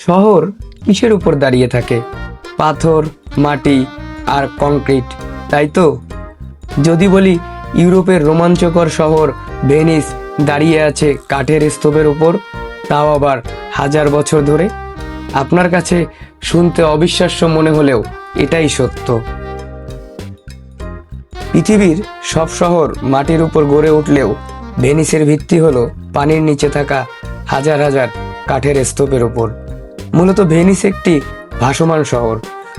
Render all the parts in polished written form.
শহর কিসের উপর দাঁড়িয়ে থাকে? পাথর, মাটি আর কংক্রিট, তাই তো? যদি বলি ইউরোপের রোমাঞ্চকর শহর ভেনিস দাঁড়িয়ে আছে কাঠের স্তূপের উপর, তাও আবার হাজার বছর ধরে, আপনার কাছে শুনতে অবিশ্বাস্য মনে হলেও এটাই সত্য। পৃথিবীর সব শহর মাটির উপর গড়ে উঠলেও ভেনিসের ভিত্তি হলো পানির নিচে থাকা হাজার হাজার কাঠের স্তূপের উপর। মূলত ভেনিস একটি ভাসমান শহর,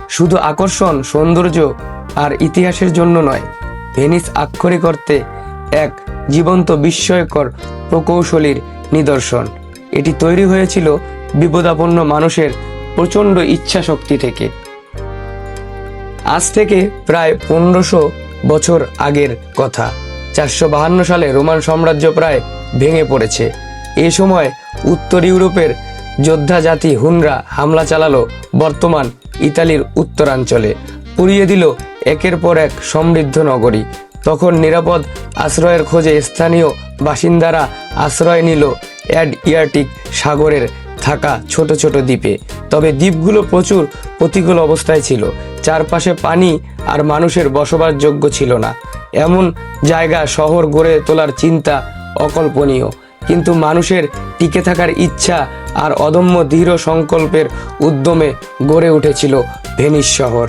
শুধু আকর্ষণ, সৌন্দর্য আর ইতিহাসের জন্য নয়। ভেনিস আক্ষরিক অর্থে এক জীবন্ত বিস্ময়কর প্রকৌশলীর নিদর্শন। এটি তৈরি হয়েছিল বিপদাপন্ন মানুষের প্রচণ্ড ইচ্ছা শক্তি থেকে। আজ থেকে প্রায় 1500 বছর আগের কথা। 452 সালে রোমান সাম্রাজ্য প্রায় ভেঙে পড়েছে। এ সময় উত্তর ইউরোপের যোদ্ধা জাতি হুনরা হামলা চালালো বর্তমান ইতালির উত্তরাঞ্চলে, পুড়িয়ে দিল একের পর এক সমৃদ্ধ নগরী। তখন নিরাপদ আশ্রয়ের খোঁজে স্থানীয় বাসিন্দারা আশ্রয় নিল অ্যাড্রিয়াটিক সাগরের থাকা ছোট ছোট দ্বীপে। তবে দ্বীপগুলো প্রচুর প্রতিকূল অবস্থায় ছিল, চারপাশে পানি আর মানুষের বসবাসযোগ্য ছিল না। এমন জায়গা শহর গড়ে তোলার চিন্তা অকল্পনীয়, কিন্তু মানুষের টিকে থাকার ইচ্ছা আর অদম্য দৃঢ় সংকল্পের উদ্যমে গড়ে উঠেছিল ভেনিস শহর।